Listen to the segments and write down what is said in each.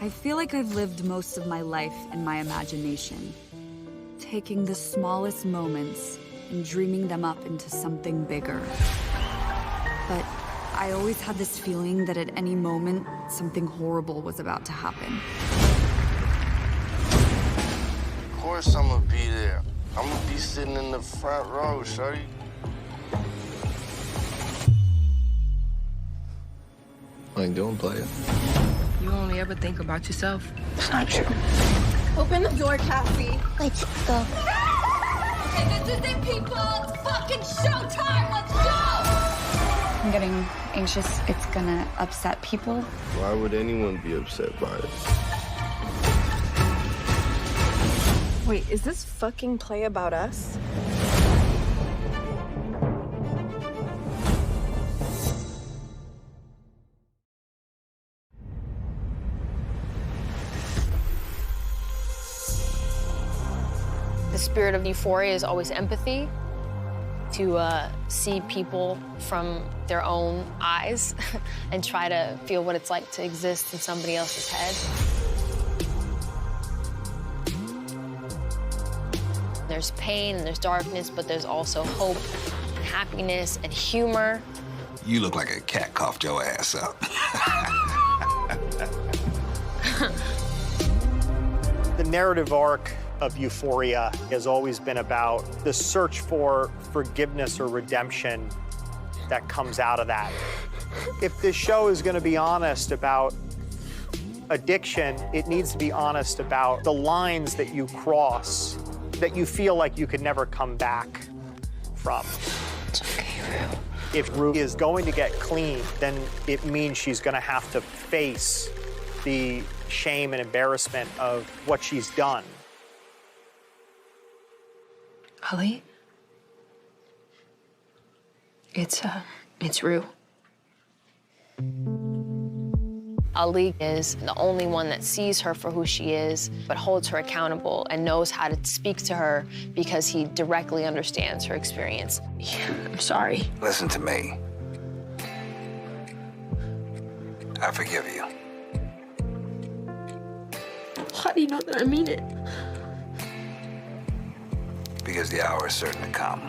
I feel like I've lived most of my life in my imagination, taking the smallest moments and dreaming them up into something bigger. But I always had this feeling that at any moment, something horrible was about to happen. Of course I'm gonna be there. I'm gonna be sitting in the front row, shorty. How you doing, player? You only ever think about yourself. It's not true. Open the door, Cassie. Let's go. Okay, this isn't people. It's fucking showtime. Let's go. I'm getting anxious. It's gonna upset people. Why would anyone be upset by it? Wait, is this fucking play about us? The spirit of Euphoria is always empathy, to see people from their own eyes and try to feel what it's like to exist in somebody else's head. There's pain and there's darkness, but there's also hope and happiness and humor. You look like a cat coughed your ass up. The narrative arc of Euphoria has always been about the search for forgiveness or redemption that comes out of that. If this show is going to be honest about addiction, it needs to be honest about the lines that you cross, that you feel like you could never come back from. It's okay, Rue. If Rue is going to get clean, then it means she's going to have to face the shame and embarrassment of what she's done. Ali? It's Rue. Ali is the only one that sees her for who she is, but holds her accountable and knows how to speak to her because he directly understands her experience. I'm sorry. Listen to me. I forgive you. How do you know that I mean it? Because the hour is certain to come.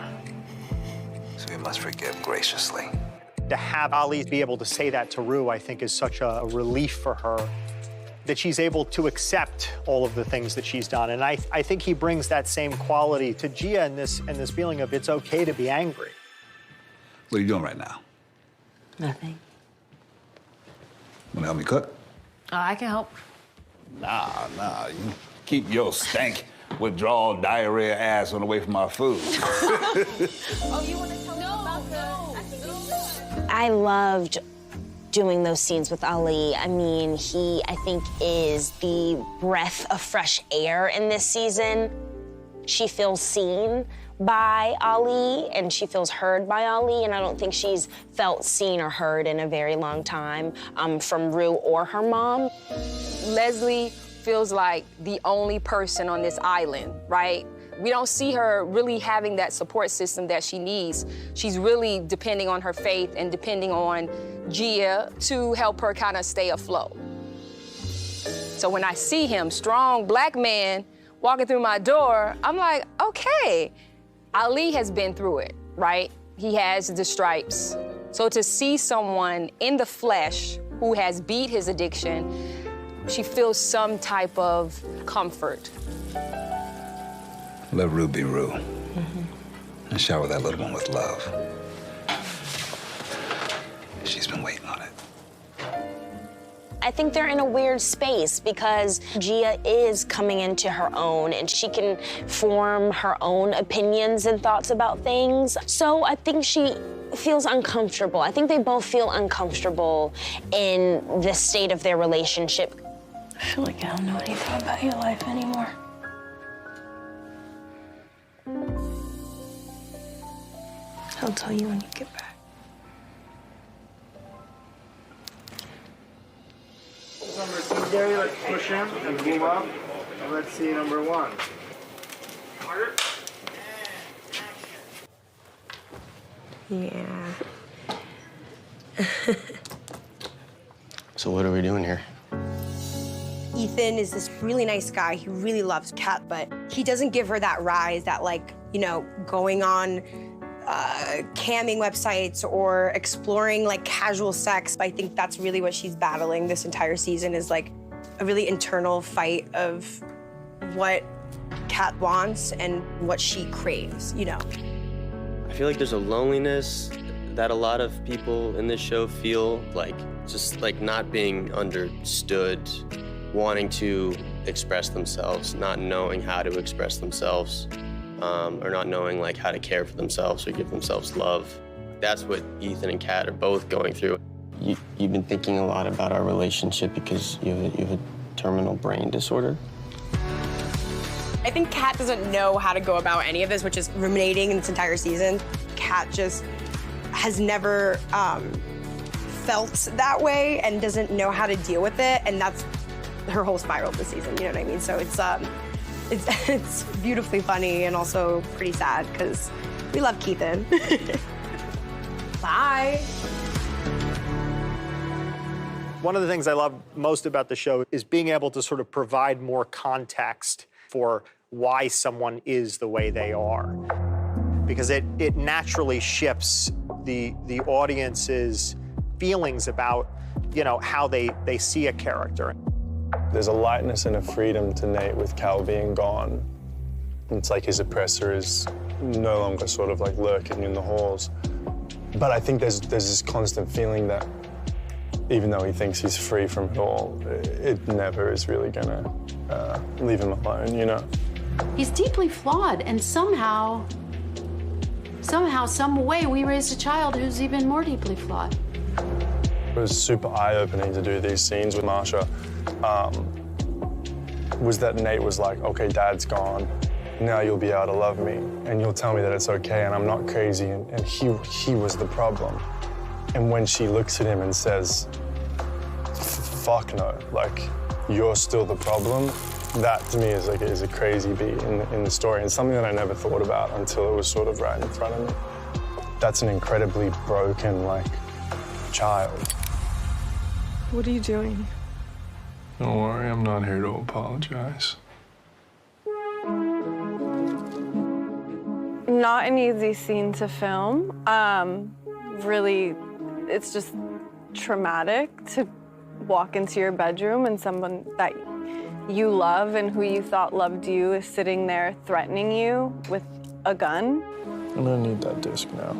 So we must forgive graciously. To have Ali be able to say that to Rue, I think, is such a relief for her, that she's able to accept all of the things that she's done. And I think he brings that same quality to Gia in this feeling of it's okay to be angry. What are you doing right now? Nothing. Wanna help me cook? I can help. Nah. You keep your stank, withdrawal, diarrhea ass on away from our food. Oh, you want to tell me about the... I think you should. I loved doing those scenes with Ali. I mean, he, I think, is the breath of fresh air in this season. She feels seen by Ali, and she feels heard by Ali, and I don't think she's felt seen or heard in a very long time from Rue or her mom. Leslie feels like the only person on this island, right? We don't see her really having that support system that she needs. She's really depending on her faith and depending on Gia to help her kind of stay afloat. So when I see him, strong black man, walking through my door, I'm like, okay, Ali has been through it, right? He has the stripes. So to see someone in the flesh who has beat his addiction, she feels some type of comfort. Let Rue be Rue. And shower that little one with love. She's been waiting on it. I think they're in a weird space because Gia is coming into her own and she can form her own opinions and thoughts about things. So I think she feels uncomfortable. I think they both feel uncomfortable in the state of their relationship. I feel like I don't know anything about your life anymore. I'll tell you when you get back. Number 2 there, let's push him and move up. And let's see number 1. Yeah. So what are we doing here? Ethan is this really nice guy. He really loves Kat, but he doesn't give her that rise, that like, you know, going on camming websites or exploring like casual sex. I think that's really what she's battling this entire season, is like a really internal fight of what Kat wants and what she craves, you know. I feel like there's a loneliness that a lot of people in this show feel, like just like not being understood, wanting to express themselves, not knowing how to express themselves, or not knowing like how to care for themselves or give themselves love. That's what Ethan and Kat are both going through. You've been thinking a lot about our relationship because you have a terminal brain disorder. I think Kat doesn't know how to go about any of this, which is ruminating in this entire season. Kat just has never felt that way and doesn't know how to deal with it, and that's her whole spiral this season, you know what I mean? So it's beautifully funny and also pretty sad because we love Keithan. Bye. One of the things I love most about the show is being able to sort of provide more context for why someone is the way they are. Because it naturally shifts the audience's feelings about, you know, how they see a character. There's a lightness and a freedom to Nate with Cal being gone. It's like his oppressor is no longer sort of like lurking in the halls. But I think there's this constant feeling that even though he thinks he's free from it all, it never is really gonna leave him alone, you know? He's deeply flawed, and somehow, some way, we raised a child who's even more deeply flawed. It was super eye-opening to do these scenes with Marsha. Was that Nate was like, okay, Dad's gone, now you'll be able to love me, and you'll tell me that it's okay, and I'm not crazy, and he was the problem. And when she looks at him and says, fuck no, like, you're still the problem, that to me is a crazy beat in the story, and something that I never thought about until it was sort of right in front of me. That's an incredibly broken, like, child. What are you doing? Don't worry, I'm not here to apologize. Not an easy scene to film. Really, it's just traumatic to walk into your bedroom and someone that you love and who you thought loved you is sitting there threatening you with a gun. I'm gonna need that disc now.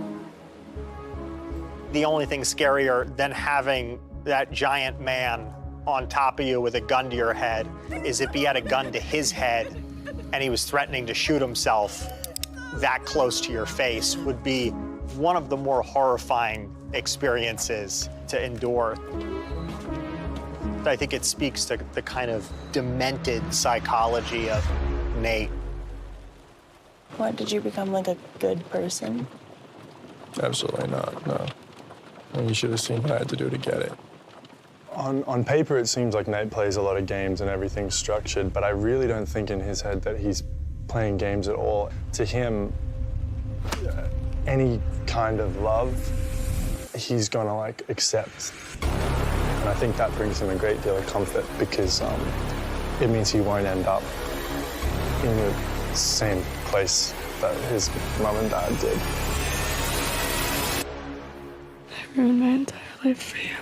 The only thing scarier than having that giant man on top of you with a gun to your head is if he had a gun to his head and he was threatening to shoot himself that close to your face would be one of the more horrifying experiences to endure. I think it speaks to the kind of demented psychology of Nate. What, did you become like a good person? Absolutely not, no. You should have seen what I had to do to get it. On paper, it seems like Nate plays a lot of games and everything's structured, but I really don't think in his head that he's playing games at all. To him, any kind of love, he's gonna like accept. And I think that brings him a great deal of comfort because it means he won't end up in the same place that his mum and dad did. I ruined my entire life for you.